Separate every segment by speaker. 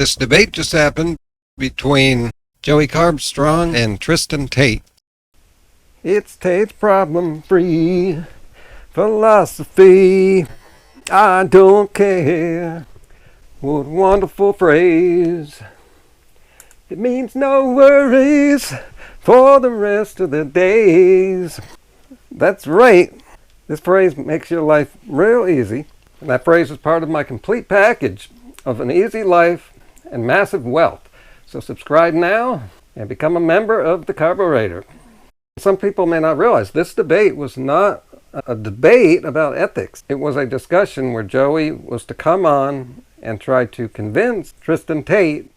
Speaker 1: This debate just happened between Joey Carbstrong and Tristan Tate.
Speaker 2: It's Tate's problem-free philosophy. I don't care. What a wonderful phrase. It means no worries for the rest of the days. That's right. This phrase makes your life real easy. And that phrase is part of my complete package of an easy life and massive wealth. So subscribe now and become a member of the Carburetor. Some people may not realize this debate was not a debate about ethics. It was a discussion where Joey was to come on and try to convince Tristan Tate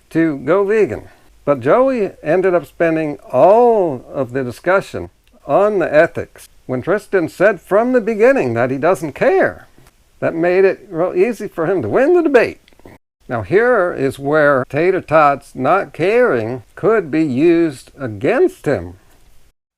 Speaker 2: to go vegan. But Joey ended up spending all of the discussion on the ethics when Tristan said from the beginning that he doesn't care. That made it real easy for him to win the debate. Now here is where Tater Tot's not caring could be used against him.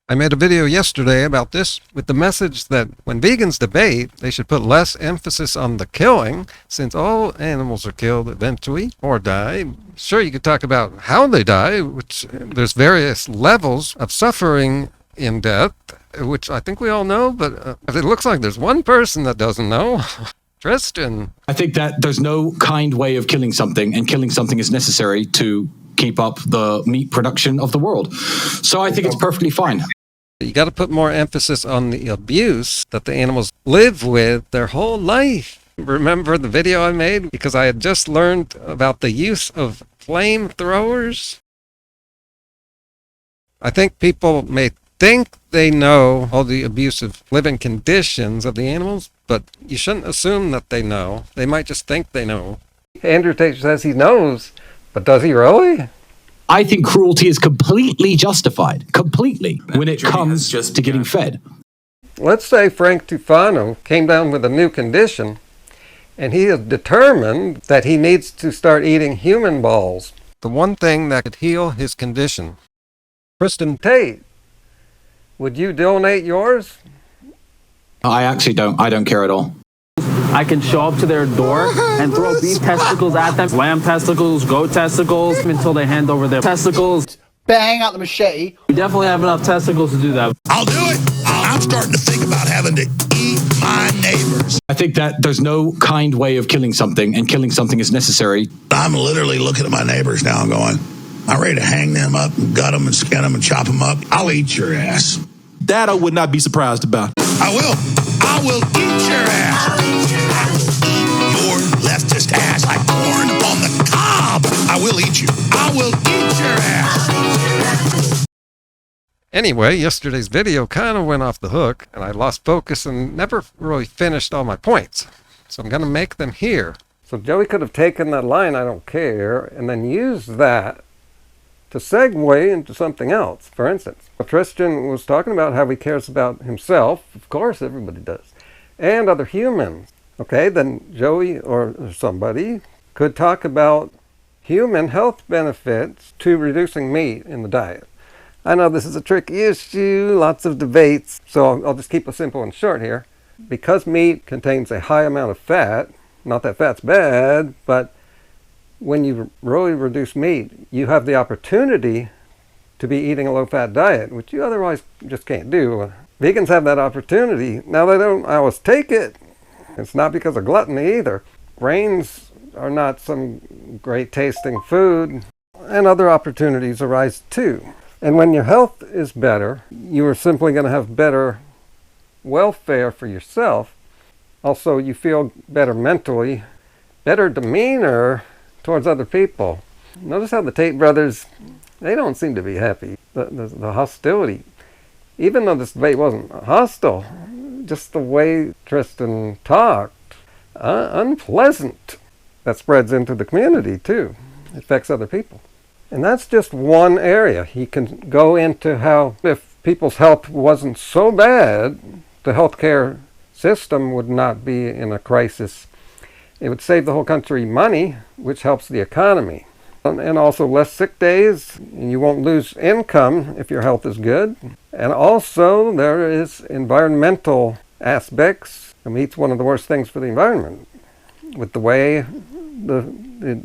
Speaker 1: I made a video yesterday about this with the message that when vegans debate, they should put less emphasis on the killing, since all animals are killed eventually or die. Sure, you could talk about how they die, which there's various levels of suffering in death, which I think we all know, but it looks like there's one person that doesn't know. Tristan.
Speaker 3: I think that there's no kind way of killing something, and killing something is necessary to keep up the meat production of the world. So I think it's perfectly fine.
Speaker 1: You got to put more emphasis on the abuse that the animals live with their whole life. Remember the video I made? Because I had just learned about the use of flamethrowers. I think people may think they know all the abusive living conditions of the animals, but you shouldn't assume that they know. They might just think they know.
Speaker 2: Andrew Tate says he knows, but does he really?
Speaker 3: I think cruelty is completely justified, completely, when it comes to getting fed.
Speaker 2: Let's say Frank Tufano came down with a new condition, and he is determined that he needs to start eating human balls.
Speaker 1: The one thing that could heal his condition.
Speaker 2: Tristan Tate, would you donate yours?
Speaker 3: I actually don't. I don't care at all.
Speaker 4: I can show up to their door and throw beef testicles at them, lamb testicles, goat testicles, until they hand over their testicles.
Speaker 5: Bang out the machete.
Speaker 4: We definitely have enough testicles to do that.
Speaker 6: I'll do it. I'm starting to think about having to eat my neighbors.
Speaker 3: I think that there's no kind way of killing something, and killing something is necessary.
Speaker 6: I'm literally looking at my neighbors now and going, I'm ready to hang them up and gut them and skin them and chop them up. I'll eat your ass.
Speaker 7: That I would not be surprised about.
Speaker 6: I will. I will eat your ass. Your leftist ass like corn on the cob. I will eat you. I will eat your ass.
Speaker 1: Anyway, yesterday's video kind of went off the hook, and I lost focus and never really finished all my points. So I'm going to make them here.
Speaker 2: So Joey could have taken that line, I don't care, and then used that to segue into something else. For instance, Tristan was talking about how he cares about himself. Of course, everybody does. And other humans. Okay, then Joey or somebody could talk about human health benefits to reducing meat in the diet. I know this is a tricky issue, lots of debates, so I'll just keep it simple and short here. Because meat contains a high amount of fat, not that fat's bad, but when you really reduce meat, you have the opportunity to be eating a low-fat diet, which you otherwise just can't do. Vegans have that opportunity. Now, they don't always take it. It's not because of gluttony either. Grains are not some great-tasting food, and other opportunities arise too. And when your health is better, you are simply going to have better welfare for yourself. Also, you feel better mentally, better demeanor towards other people. Notice how the Tate brothers, they don't seem to be happy. The hostility, even though this debate wasn't hostile, just the way Tristan talked, unpleasant. That spreads into the community too. It affects other people. And that's just one area. He can go into how if people's health wasn't so bad, the healthcare system would not be in a crisis. It would save the whole country money, which helps the economy. And also less sick days. You won't lose income if your health is good. And also there is environmental aspects. Meat's one of the worst things for the environment. With the way the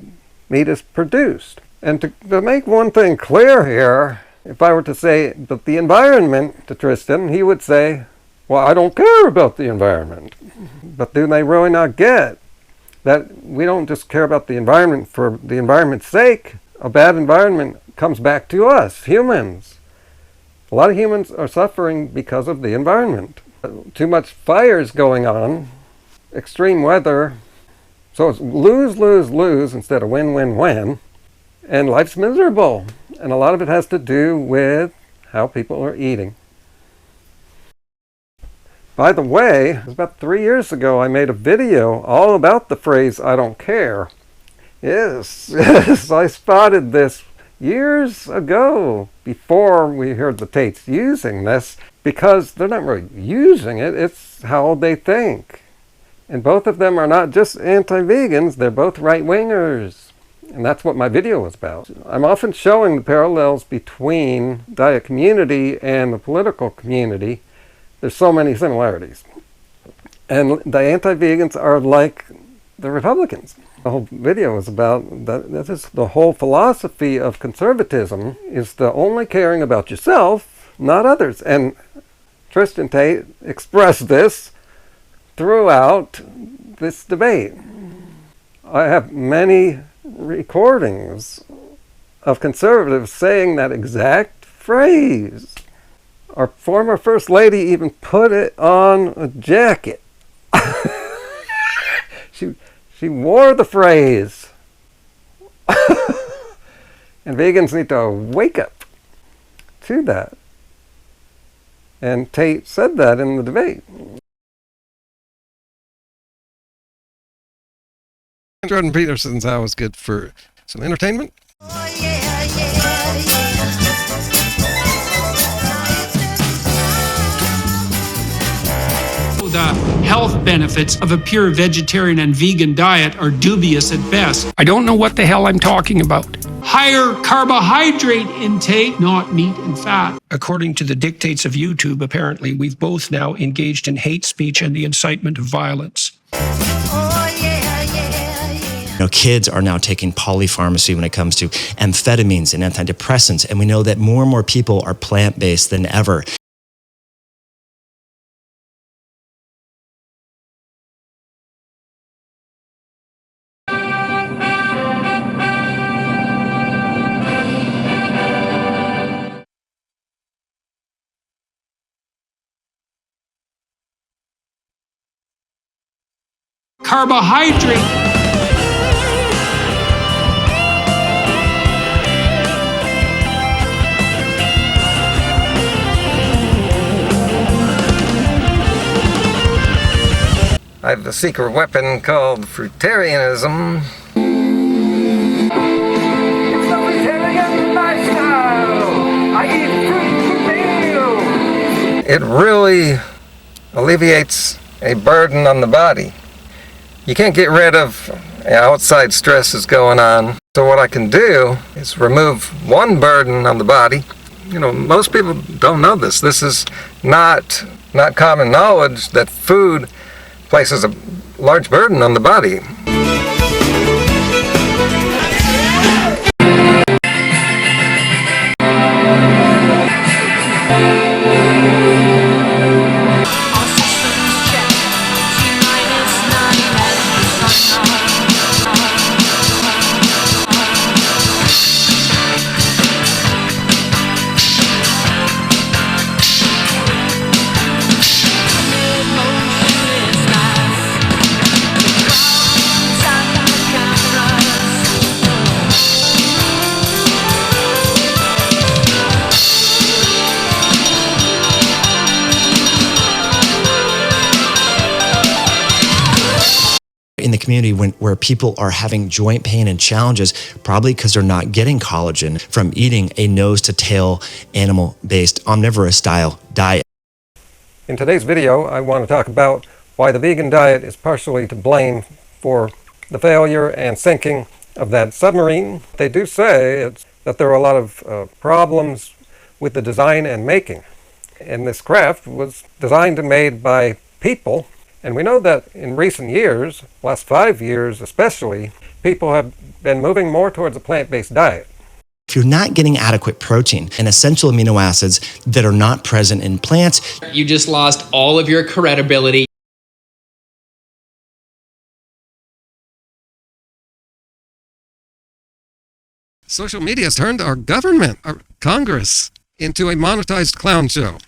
Speaker 2: meat is produced. And to make one thing clear here, if I were to say that the environment to Tristan, he would say, well, I don't care about the environment. But do they really not get that we don't just care about the environment for the environment's sake? A bad environment comes back to us, humans. A lot of humans are suffering because of the environment. Too much fires going on, extreme weather. So it's lose, lose, lose instead of win, win, win. And life's miserable. And a lot of it has to do with how people are eating. By the way, it was about 3 years ago I made a video all about the phrase, I don't care. Yes, I spotted this years ago, before we heard the Tates using this, because they're not really using it, it's how they think. And both of them are not just anti-vegans, they're both right-wingers. And that's what my video was about. I'm often showing the parallels between diet community and the political community. There's so many similarities. And the anti-vegans are like the Republicans. The whole video is about that. This is the whole philosophy of conservatism, is the only caring about yourself, not others. And Tristan Tate expressed this throughout this debate. I have many recordings of conservatives saying that exact phrase. Our former First Lady even put it on a jacket. She wore the phrase. And vegans need to wake up to that. And Tate said that in the debate.
Speaker 1: Jordan Peterson's always good for some entertainment.
Speaker 5: The health benefits of a pure vegetarian and vegan diet are dubious at best. I don't know what the hell I'm talking about. Higher carbohydrate intake, not meat and fat. According to the dictates of YouTube, apparently, we've both now engaged in hate speech and the incitement of violence.
Speaker 8: Kids are now taking polypharmacy when it comes to amphetamines and antidepressants, and we know that more and more people are plant-based than ever.
Speaker 5: Carbohydrate.
Speaker 2: I have a secret weapon called fruitarianism. It's the fruitarian lifestyle. I eat fruit for meals. It really alleviates a burden on the body. You can't get rid of outside stresses going on. So what I can do is remove one burden on the body. Most people don't know this. This is not common knowledge that food places a large burden on the body.
Speaker 8: In the community where people are having joint pain and challenges, probably because they're not getting collagen from eating a nose-to-tail animal-based omnivorous-style diet.
Speaker 2: In today's video, I want to talk about why the vegan diet is partially to blame for the failure and sinking of that submarine. They do say that there are a lot of problems with the design and making. And this craft was designed and made by people, And we know that in recent years, last 5 years especially, people have been moving more towards a plant-based diet.
Speaker 8: If you're not getting adequate protein and essential amino acids that are not present in plants,
Speaker 9: you just lost all of your credibility.
Speaker 1: Social media has turned our government, our Congress, into a monetized clown show.